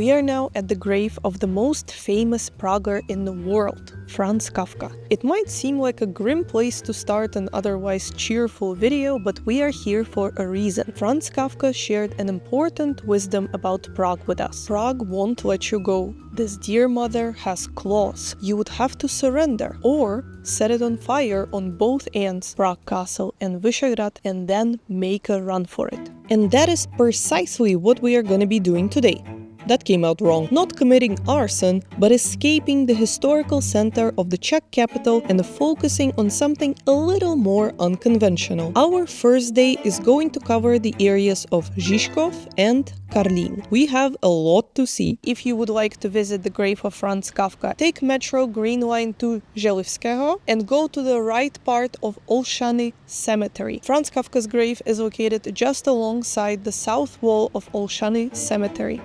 We are now at the grave of the most famous Praguer in the world, Franz Kafka. It might seem like a grim place to start an otherwise cheerful video, but we are here for a reason. Franz Kafka shared an important wisdom about Prague with us. Prague won't let you go. This dear mother has claws. You would have to surrender or set it on fire on both ends, Prague Castle and Vyšehrad, and then make a run for it. And that is precisely what we are gonna be doing today. That came out wrong. Not committing arson, but escaping the historical center of the Czech capital and focusing on something a little more unconventional. Our first day is going to cover the areas of Žižkov and Karlín. We have a lot to see. If you would like to visit the grave of Franz Kafka, take Metro Green Line to Želivského and go to the right part of Olszany Cemetery. Franz Kafka's grave is located just alongside the south wall of Olszany Cemetery.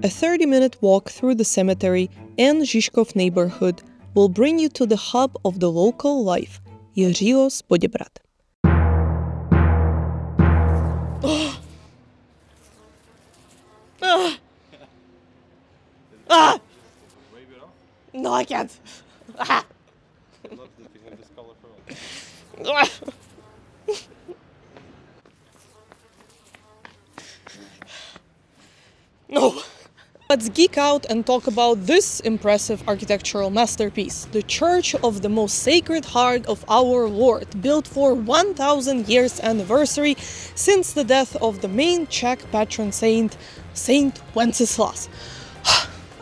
A 30-minute walk through the cemetery and Žižkov neighborhood will bring you to the hub of the local life, Jiřího Poděbrad. No, I can't. No. Let's geek out and talk about this impressive architectural masterpiece, the Church of the Most Sacred Heart of Our Lord, built for 1000 years anniversary since the death of the main Czech patron saint, Saint Wenceslas.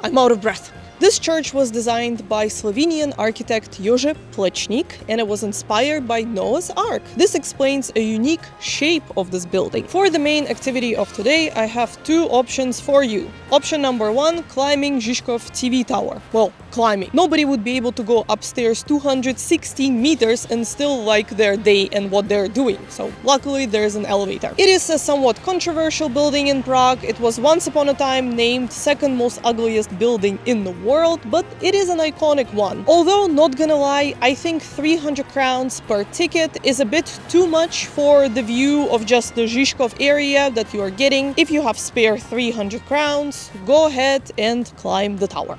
I'm out of breath. This church was designed by Slovenian architect Jože Plečnik, and it was inspired by Noah's Ark. This explains a unique shape of this building. For the main activity of today, I have two options for you. Option number one, climbing Žižkov TV tower. Well, climbing. Nobody would be able to go upstairs 216 meters and still like their day and what they're doing. So luckily there's an elevator. It is a somewhat controversial building in Prague. It was once upon a time named second most ugliest building in the world, but it is an iconic one. Although, not gonna lie, I think 300 crowns per ticket is a bit too much for the view of just the Žižkov area that you are getting. If you have spare 300 crowns, go ahead and climb the tower.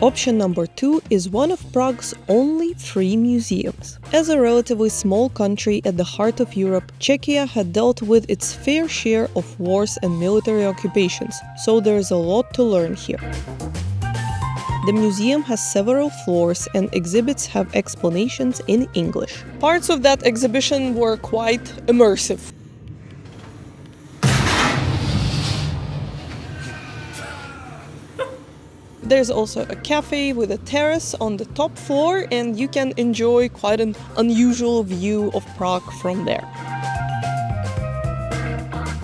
Option number two is one of Prague's only free museums. As a relatively small country at the heart of Europe, Czechia had dealt with its fair share of wars and military occupations, so there is a lot to learn here. The museum has several floors and exhibits have explanations in English. Parts of that exhibition were quite immersive. There's also a cafe with a terrace on the top floor, and you can enjoy quite an unusual view of Prague from there.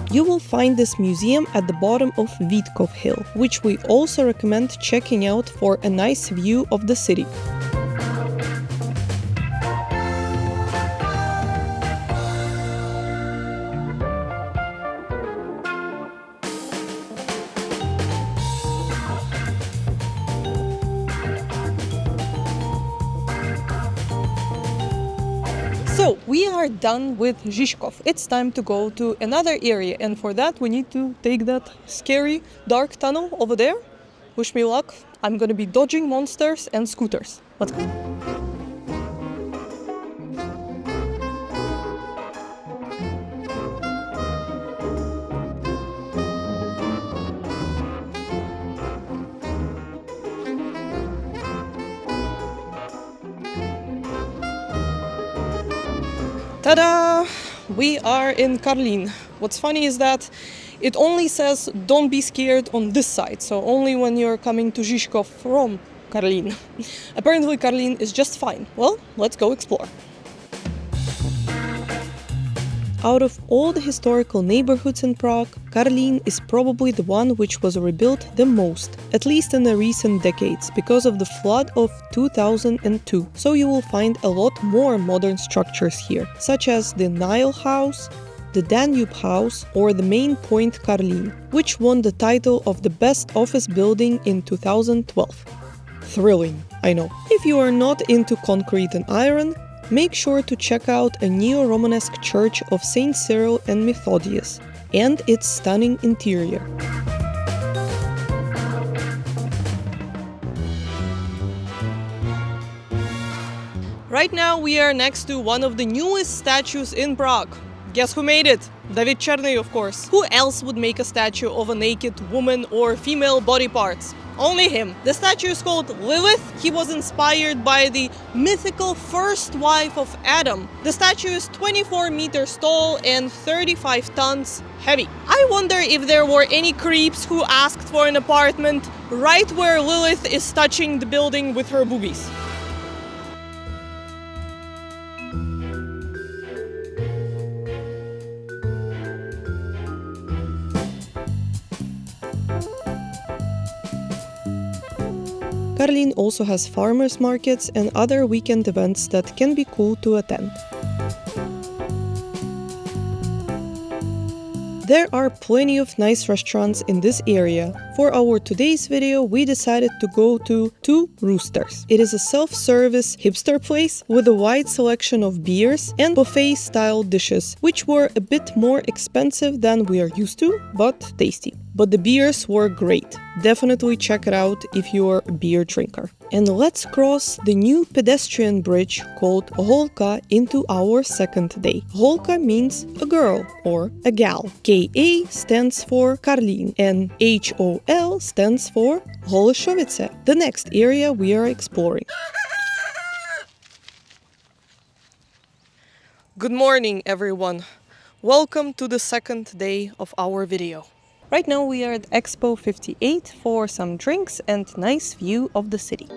You will find this museum at the bottom of Vítkov Hill, which we also recommend checking out for a nice view of the city. So, we are done with Žižkov. It's time to go to another area, and for that we need to take that scary dark tunnel over there. Wish me luck. I'm gonna be dodging monsters and scooters. Let's go. Ta-da! We are in Karlín. What's funny is that it only says don't be scared on this side, so only when you're coming to Žižkov from Karlín. Apparently Karlín is just fine. Well, let's go explore. Out of all the historical neighborhoods in Prague, Karlín is probably the one which was rebuilt the most, at least in the recent decades, because of the flood of 2002. So you will find a lot more modern structures here, such as the Nile House, the Danube House, or the Main Point Karlín, which won the title of the best office building in 2012. Thrilling, I know. if you are not into concrete and iron, make sure to check out a neo-Romanesque church of Saint Cyril and Methodius and its stunning interior. Right now we are next to one of the newest statues in Prague. Guess who made it? David Cherny, of course. Who else would make a statue of a naked woman or female body parts? Only him. The statue is called Lilith. He was inspired by the mythical first wife of Adam. The statue is 24 meters tall and 35 tons heavy. I wonder if there were any creeps who asked for an apartment right where Lilith is touching the building with her boobies. Karlin also has farmers markets and other weekend events that can be cool to attend. There are plenty of nice restaurants in this area. For our today's video, we decided to go to Two Roosters. It is a self-service hipster place with a wide selection of beers and buffet-style dishes, which were a bit more expensive than we are used to, but tasty. But the beers were great. Definitely check it out if you're a beer drinker. And let's cross the new pedestrian bridge called Holka into our second day. Holka means a girl or a gal. KA stands for Karlin and HOL stands for Holešovice, the next area we are exploring. Good morning, everyone. Welcome to the second day of our video. Right now we are at Expo 58 for some drinks and nice view of the city.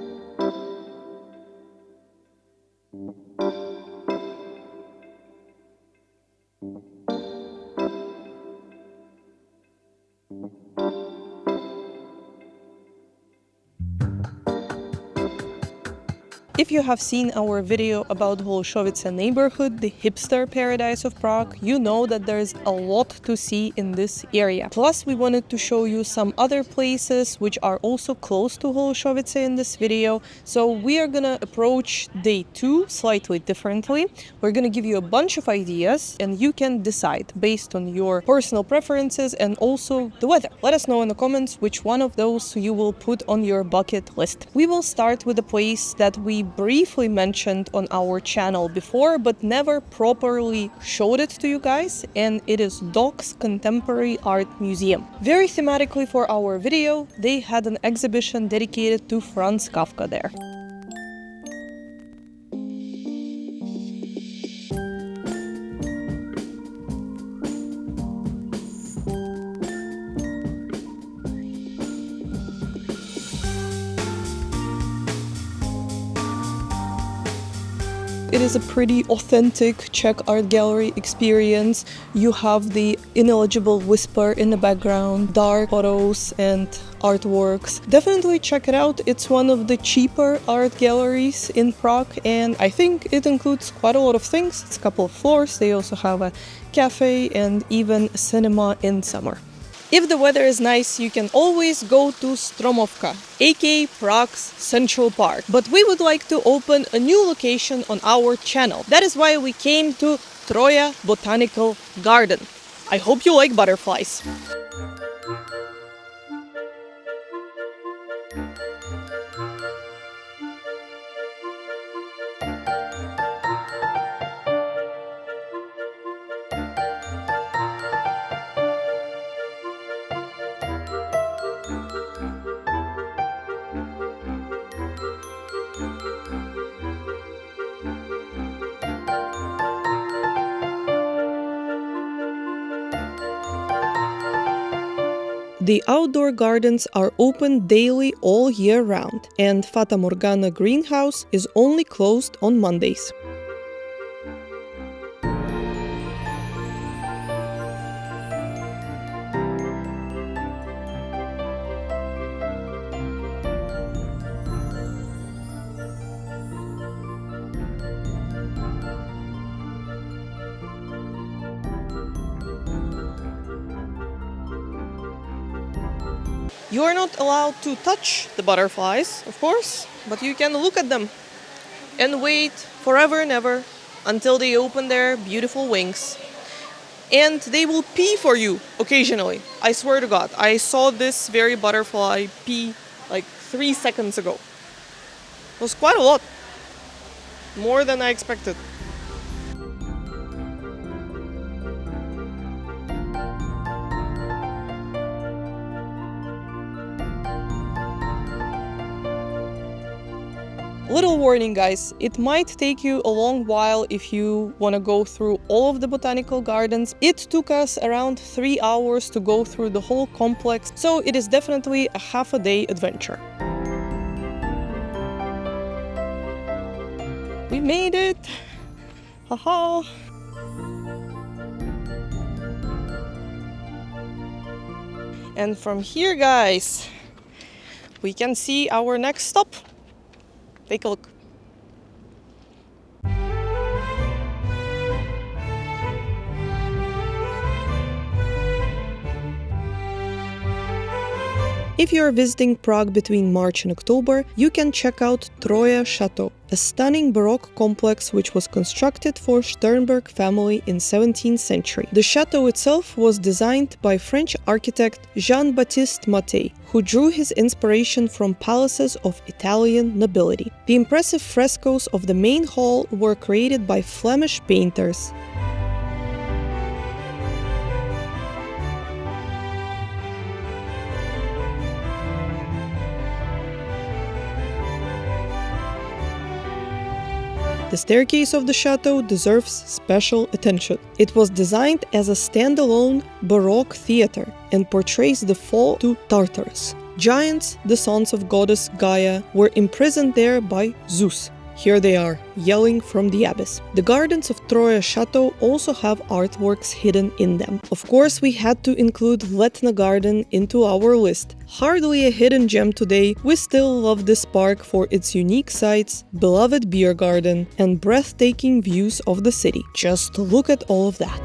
If you have seen our video about Holešovice neighborhood, the hipster paradise of Prague, you know that there's a lot to see in this area. Plus, we wanted to show you some other places which are also close to Holešovice in this video. So we are gonna approach day 2 slightly differently. We're gonna give you a bunch of ideas and you can decide based on your personal preferences and also the weather. Let us know in the comments which one of those you will put on your bucket list. We will start with a place that we briefly mentioned on our channel before but never properly showed it to you guys, and it is Doc's Contemporary Art Museum. Very thematically for our video, they had an exhibition dedicated to Franz Kafka there. It is a pretty authentic Czech art gallery experience. You have the ineligible whisper in the background, dark photos and artworks. Definitely check it out. It's one of the cheaper art galleries in Prague and I think it includes quite a lot of things. It's a couple of floors. They also have a cafe and even a cinema in summer. If the weather is nice, you can always go to Stromovka, aka Prague's Central Park. But we would like to open a new location on our channel. That is why we came to Troja Botanical Garden. I hope you like butterflies. The outdoor gardens are open daily all year round, and Fata Morgana greenhouse is only closed on Mondays. You are not allowed to touch the butterflies, of course, but you can look at them and wait forever and ever until they open their beautiful wings. And they will pee for you occasionally. I swear to God, I saw this very butterfly pee like 3 seconds ago. It was quite a lot. More than I expected. Little warning, guys, it might take you a long while if you want to go through all of the botanical gardens. It took us around 3 hours to go through the whole complex, so it is definitely a half-a-day adventure. We made it! Haha! And from here, guys, we can see our next stop. Take a look. If you are visiting Prague between March and October, you can check out Troje Chateau, a stunning Baroque complex which was constructed for Sternberg family in 17th century. The chateau itself was designed by French architect Jean-Baptiste Mattei, who drew his inspiration from palaces of Italian nobility. The impressive frescoes of the main hall were created by Flemish painters. The staircase of the chateau deserves special attention. It was designed as a standalone Baroque theater and portrays the fall to Tartarus. Giants, the sons of goddess Gaia, were imprisoned there by Zeus. Here they are, yelling from the abyss. The gardens of Troje Chateau also have artworks hidden in them. Of course, we had to include Letna Garden into our list. Hardly a hidden gem today, we still love this park for its unique sights, beloved beer garden, and breathtaking views of the city. Just look at all of that.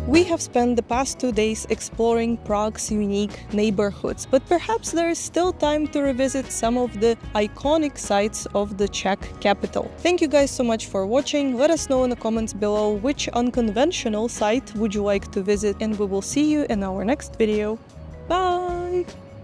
We have spent the past 2 days exploring Prague's unique neighborhoods, but perhaps there is still time to revisit some of the iconic sites of the Czech capital. Thank you guys so much for watching. Let us know in the comments below which unconventional site would you like to visit, and we will see you in our next video. Bye!